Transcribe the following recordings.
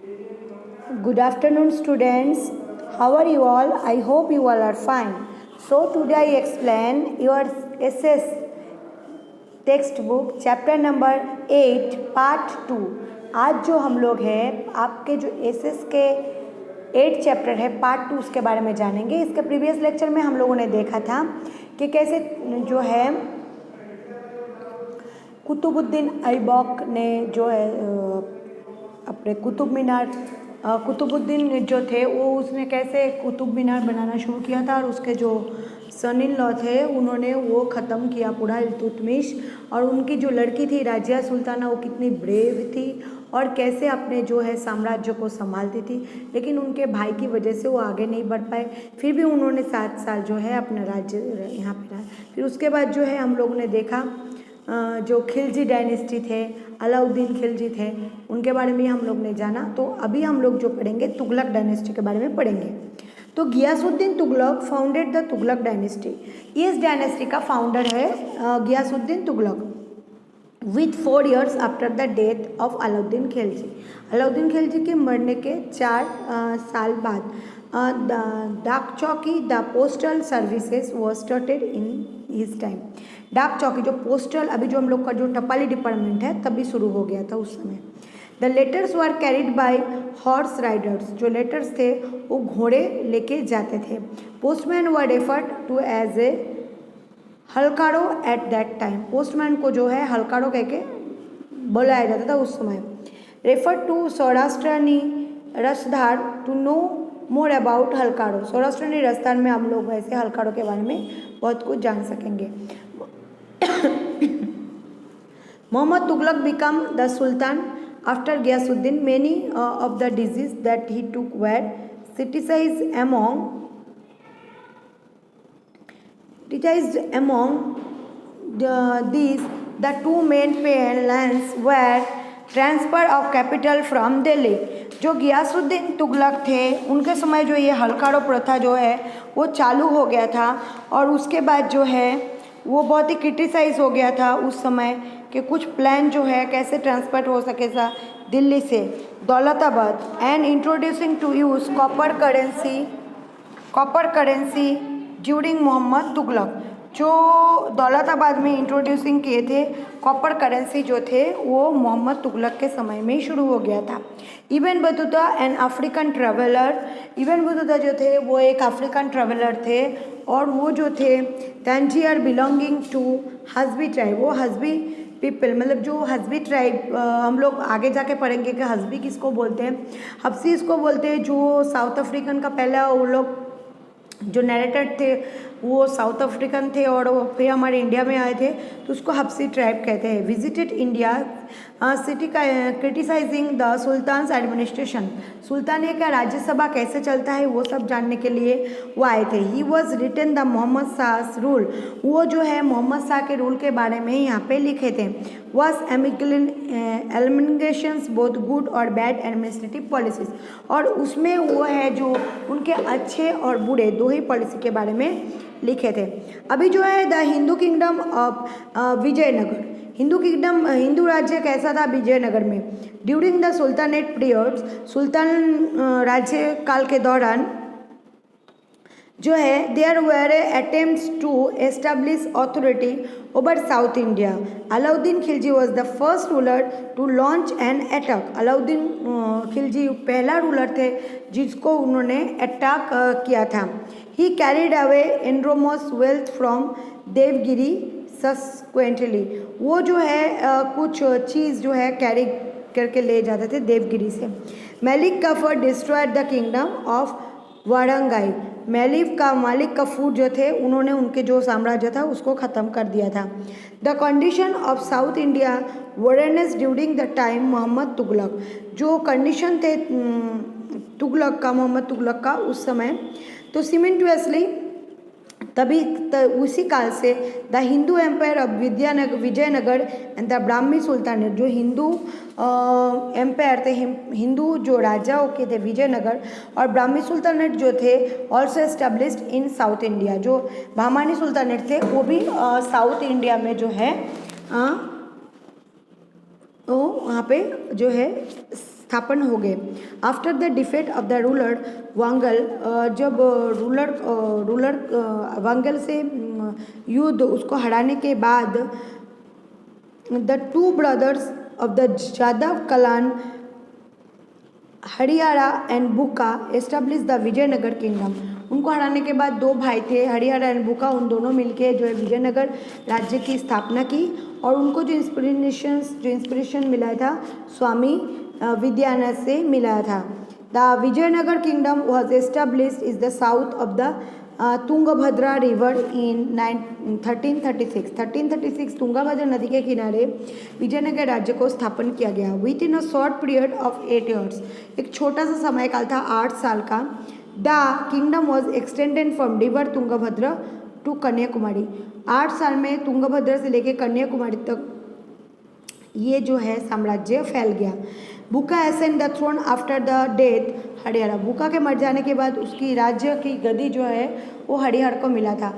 Good afternoon, students. How are you all? I hope you all are fine. So today I explain your SS text book chapter number 8 part 2। आज जो हम लोग हैं आपके जो SS के 8 chapter है पार्ट 2 उसके बारे में जानेंगे। इसके प्रीवियस लेक्चर में हम लोगों ने देखा था कि कैसे जो है कुतुबुद्दीन ऐबक ने जो है अपने कुतुबुद्दीन जो थे वो उसने कैसे कुतुब मीनार बनाना शुरू किया था और उसके जो सन इन लॉ थे उन्होंने वो ख़त्म किया पूरा इल्तुतमिश। और उनकी जो लड़की थी राजिया सुल्ताना वो कितनी ब्रेव थी और कैसे अपने जो है साम्राज्य को संभालती थी, लेकिन उनके भाई की वजह से वो आगे नहीं बढ़ पाए। फिर भी उन्होंने 7 साल जो है अपना राज्य यहाँ पे रहा। फिर उसके बाद जो है हम लोगों ने देखा जो खिलजी डायनेस्टी थे, अलाउद्दीन खिलजी थे, उनके बारे में हम लोग ने जाना। तो अभी हम लोग जो पढ़ेंगे तुगलक डायनेस्टी के बारे में पढ़ेंगे। तो Ghiyasuddin Tughlaq founded the Tughlaq dynasty. इस डायनेस्टी का फाउंडर है Ghiyasuddin Tughlaq with 4 years after the death of Alauddin Khilji. Alauddin Khilji के मरने के 4 साल बाद dak chauki the postal services was started in his time. डाक चौकी जो पोस्टल अभी जो हम लोग का जो टपाली डिपार्टमेंट है तभी शुरू हो गया था उस समय। The letters were carried by horse riders. जो लेटर्स थे वो घोड़े लेके जाते थे। Postman were referred to as a halkaro at that time. Postman को जो है हलकारो कह के बुलाया जाता था उस समय। Refer to Saurashtrani Rasdhar to know more about halkaro. Saurashtrani Rasdhar में हम लोग वैसे हलकारो के बारे में बहुत कुछ जान सकेंगे। Mohammad Tughlaq become the sultan after Ghiyasuddin. Many of the disease that he took were criticized among these the two main plans were transfer of capital from Delhi. जो गियासुद्दीन तुगलक थे उनके समय जो ये हलकारो प्रथा जो है वो चालू हो गया था और उसके बाद जो है वो बहुत ही क्रिटिसाइज हो गया था उस समय कि कुछ प्लान जो है कैसे ट्रांसफर हो सके था दिल्ली से Daulatabad and introducing to use copper currency during Mohammad Tughlaq. जो दौलताबाद में इंट्रोड्यूसिंग किए थे कॉपर करेंसी जो थे वो मोहम्मद तुगलक के समय में ही शुरू हो गया था। Ibn Battuta an African traveller. Ibn Battuta जो थे वो एक अफ्रीकन ट्रेवलर थे और वो जो थे तंजियर बिलोंगिंग टू हस्बी ट्राइब। वो हस्बी पीपल मतलब जो हस्बी ट्राइब हम लोग आगे जाके पढ़ेंगे कि हस्बी किसको बोलते हैं, हब्सी इसको बोलते हैं। जो साउथ अफ्रीकन का पहला वो लोग जो नरेटर थे वो साउथ अफ्रीकन थे और वो फिर हमारे इंडिया में आए थे तो उसको हब्सी ट्राइब कहते हैं। विजिटेड इंडिया सिटी का क्रिटिसाइजिंग द सुल्तान्स एडमिनिस्ट्रेशन। सुल्तानिया का राज्यसभा कैसे चलता है वो सब जानने के लिए वो आए थे। He was written the Mohammad Shah rule. वो जो है मोहम्मद शाह के रूल के बारे में यहाँ पे लिखे थे। वॉज एलिमिनेशंस बोथ गुड और बैड एडमिनिस्ट्रेटिव पॉलिसीज। और उसमें वो है जो उनके अच्छे और बुरे दो ही पॉलिसी के बारे में लिखे थे। अभी जो है the Hindu kingdom of Vijayanagar. Hindu राज्य कैसा था विजयनगर में। ड्यूरिंग द सुल्तानेट पीरियड्स सुल्तान राज्य काल के दौरान जो है there were attempts to establish authority over south India. Alauddin Khilji was the first ruler to launch an attack. Alauddin Khilji पहला रूलर थे जिसको उन्होंने अटैक किया था। He carried away enormous wealth from Devagiri subsequently. वो जो है कुछ चीज़ जो है कैरी करके ले जाते थे देवगिरी से। Malik Kafur destroyed the kingdom of Warangal. Malik Kafur जो थे उन्होंने उनके जो साम्राज्य था उसको ख़त्म कर दिया था। The condition of south India wariness during the time Mohammad Tughlaq. जो कंडीशन थे तुगलक का मोहम्मद तुगलक का उस समय तो सीमेंटुअसली तभी उसी काल से the Hindu empire of Vijayanagar and the Brahmi sultanate. जो हिंदू एम्पायर थे हिंदू जो राजाओं के थे विजयनगर और ब्राह्मी सुल्तानेट जो थे also established in south India. जो बहमानी सुल्तानेट थे वो भी साउथ इंडिया में जो है वो वहाँ पे जो है स्थापन हो गए। After the defeat of the ruler Warangal, जब रूलर वांगल से युद्ध उसको हराने के बाद the two brothers of the Yadava clan Harihara and Bukka establish the Vijayanagar kingdom. उनको हराने के बाद दो भाई थे हरियाणा एंड बुका, उन दोनों मिलके जो है विजयनगर राज्य की स्थापना की। और उनको जो इंस्पिरेशन मिला था स्वामी विद्यानंद से मिला था। The Vijayanagar kingdom was established is the south of the Tungabhadra river in 1336 Tungabhadra नदी के किनारे विजयनगर राज्य को स्थापन किया गया। Within a short period of 8 years, एक छोटा सा समय काल था 8 साल का। The kingdom was extended from river Tungabhadra to Kanyakumari. 8 साल में तुंगभद्रा से लेकर कन्याकुमारी तक ये जो है साम्राज्य फैल गया। Bukka ascend the throne after the death Haryana. Bukka के मर जाने के बाद उसकी राज्य की गद्दी जो है वो हरिहर को मिला था।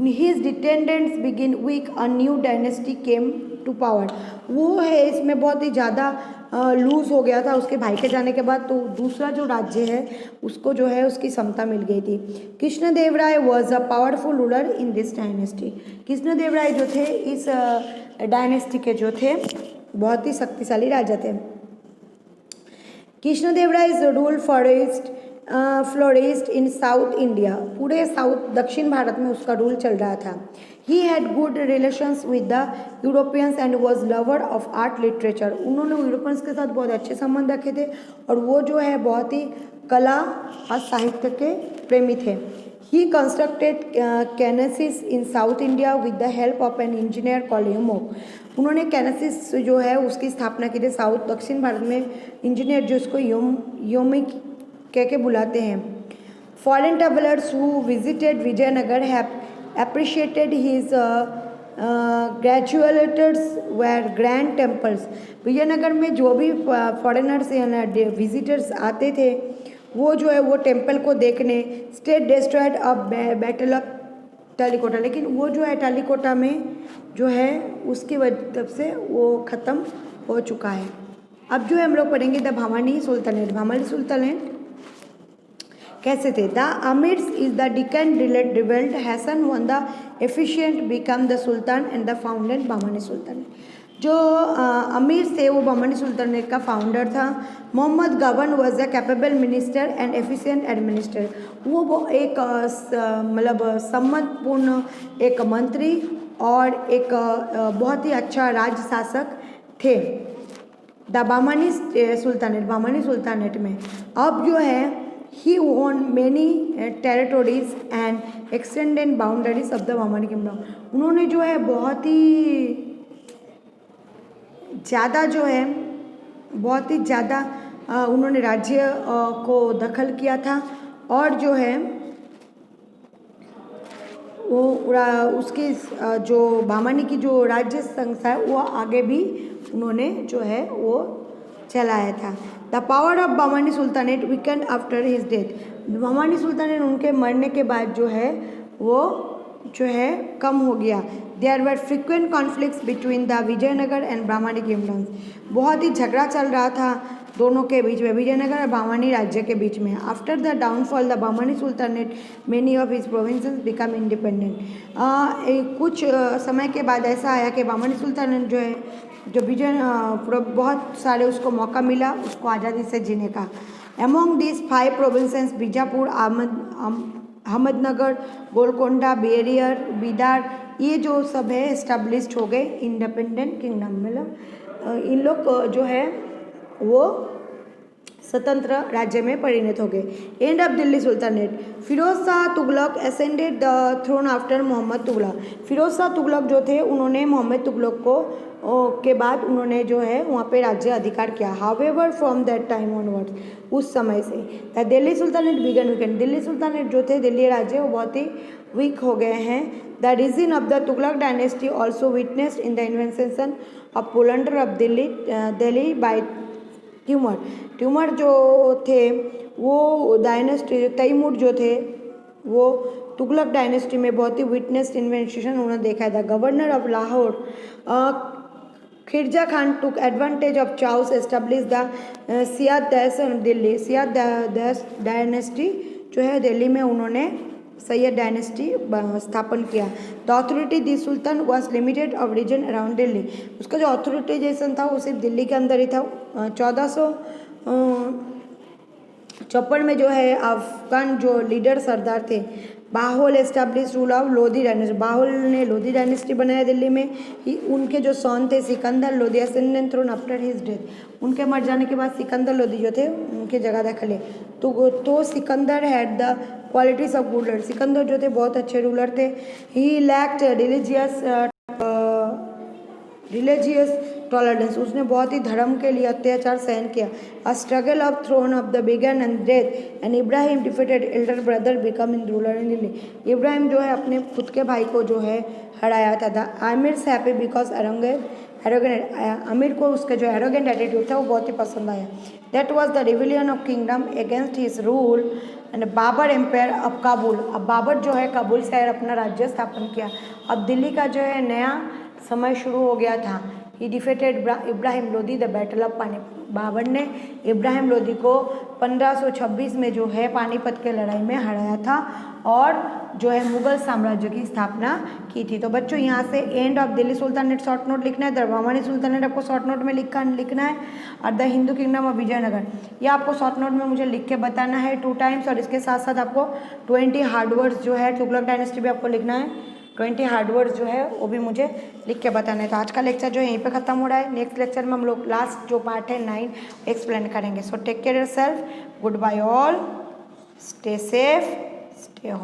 His descendants begin weak, a new dynasty came to power. वो है इसमें बहुत ही ज़्यादा लूज हो गया था उसके भाई के जाने के बाद, तो दूसरा जो राज्य है उसको जो है उसकी समता मिल गई थी। Krishnadevaraya was a powerful ruler in this dynasty. Krishnadevaraya जो थे इस डायनेस्टी के जो थे बहुत ही शक्तिशाली राजा थे। कृष्णदेवराय's रूल फ्लोरिस्ड इन साउथ इंडिया। पूरे दक्षिण भारत में उसका रूल चल रहा था। He had good relations with the Europeans and was lover of art literature. उन्होंने यूरोपियंस के साथ बहुत अच्छे संबंध रखे थे और वो जो है बहुत ही कला और साहित्य के प्रेमी थे। He constructed canals in south India with the help of an engineer called यूमोक। उन्होंने कैनेसिस जो है उसकी स्थापना की थी दक्षिण भारत में। इंजीनियर जो उसको योमिक कह के बुलाते हैं। Foreign travellers who visited Vijayanagar have appreciated his ग्रेजुएटर्स वेयर ग्रैंड टेम्पल्स। विजयनगर में जो भी फॉरेनर्स या विजिटर्स आते थे वो जो है वो टेम्पल को देखने। State destroyed of battle of Talikota, लेकिन वो जो है टालीकोटा में जो है उसकी वजह से वो ख़त्म हो चुका है। अब जो है हम लोग पढ़ेंगे the Bahmani sultanate. Bahmani sultanate कैसे थे? The amirs is the Deccan rebelled Hasan one the efficient become the sultan and the founded Bahmani sultanate. जो अमीर थे वो भामानी सुल्तानेट का फाउंडर था। Mohammad Gawan was a capable minister and efficient administer. वो एक मतलब सम्मतपूर्ण एक मंत्री और एक बहुत ही अच्छा राज्य शासक थे। द भामानी सुल्तानेट में अब जो है he won many territories and extended boundaries of the Bahmani kingdom. उन्होंने जो है बहुत ही ज़्यादा उन्होंने राज्य को दखल किया था और जो है वो उसकी जो भामानी की जो राज्य संस्था है वो आगे भी उन्होंने जो है वो चलाया था। The power of Bahmani sultanate weakened after his death. Bahmani sultanate उनके मरने के बाद जो है वो जो है कम हो गया। There were frequent conflicts between the Vijayanagar and Bahmani kingdoms. बहुत ही झगड़ा चल रहा था दोनों के बीच में, विजयनगर और भामानी राज्य के बीच में। After the downfall the Bahmani sultanate many of his provinces become independent. कुछ समय के बाद ऐसा आया कि भामानी सुल्तानेट जो है जो बहुत सारे उसको मौका मिला उसको आज़ादी से जीने का। Among this 5 provinces Bijapur, Ahmednagar, Golconda, Berar, Bidar, ये जो सब है एस्टेब्लिश्ड हो गए इंडिपेंडेंट किंगडम। मतलब इन लोग जो है वो स्वतंत्र राज्य में परिणत हो गए। End of Delhi sultanate. Firoz Shah Tughlaq ascended the throne after Mohammad Tughlaq. Firoz Shah Tughlaq जो थे उन्होंने मोहम्मद तुगलक को के बाद उन्होंने जो है वहाँ पे राज्य अधिकार किया। However from that time onwards, उस समय से the Delhi sultanate began weakened. Delhi sultanate जो थे दिल्ली राज्य वो बहुत ही वीक हो गए हैं। The reign of the Tughlaq dynasty also witnessed in the invasion of plunder of Delhi by Timur जो थे वो डायनेस्टी तैमूर जो थे वो तुगलक डायनेस्टी में बहुत ही विटनेस्ड इन्वेंशन उन्होंने देखा था। गवर्नर ऑफ लाहौर खिरजा Khan took advantage of Chow's established the Sayyid Delhi Sayyid dynasty जो है दिल्ली में उन्होंने सैयद डायनेस्टी स्थापन किया। The authority the sultan was limited of region around Delhi, उसका जो अथॉरिटाइजेशन था वो सिर्फ दिल्ली के अंदर ही था। 1454 में जो है अफगान जो लीडर सरदार थे Bahlul establish rule of Lodi dynasty, Bahlul ने लोधी डायनेस्टी बनाया दिल्ली में। उनके जो सन थे Sikandar Lodhi ascended throne after his death, उनके मर जाने के बाद सिकंदर लोधी जो थे उनकी जगह दखले। तो Sikandar had the qualities of good ruler, Sikandar जो थे बहुत अच्छे रूलर थे। ही लैक्ड रिलीजियस टॉलरेंस, उसने बहुत ही धर्म के लिए अत्याचार सहन किया। A struggle of throne of the began and death and Ibrahim defeated elder brother become in ruler in Delhi, Ibrahim जो है अपने खुद के भाई को जो है हराया था। The amirs happy because arrogant, आमिर को उसका जो एरोगेंट एटीट्यूड था वो बहुत ही पसंद आया। That was the rebellion of kingdom against his rule and Babur empire of Kabul, अब बाबर जो है काबुल से अपना राज्य स्थापन किया। अब दिल्ली का जो है नया समय शुरू हो गया था। He defeated Ibrahim Lodi the battle of Panipat, Babur ने इब्राहिम लोधी को 1526 में जो है पानीपत के लड़ाई में हराया था और जो है मुगल साम्राज्य की स्थापना की थी। तो बच्चों यहाँ से end of Delhi sultanate short note लिखना है, दरबामानी सुल्तानेट आपको शॉर्ट नोट में लिखना है और the Hindu kingdom of Vijayanagar ये आपको शॉर्ट नोट में मुझे लिख के बताना है 2 टाइम्स। और इसके साथ साथ आपको 20 हार्ड वर्ड्स जो है तुगलक डायनेस्टी भी आपको लिखना है, 20 हार्ड वर्ड्स जो है वो भी मुझे लिख के बताना है। तो आज का लेक्चर जो है यहीं पे ख़त्म हो रहा है। नेक्स्ट लेक्चर में हम लोग लास्ट जो पार्ट है 9 एक्सप्लेन करेंगे। So take care yourself, goodbye all, stay safe, stay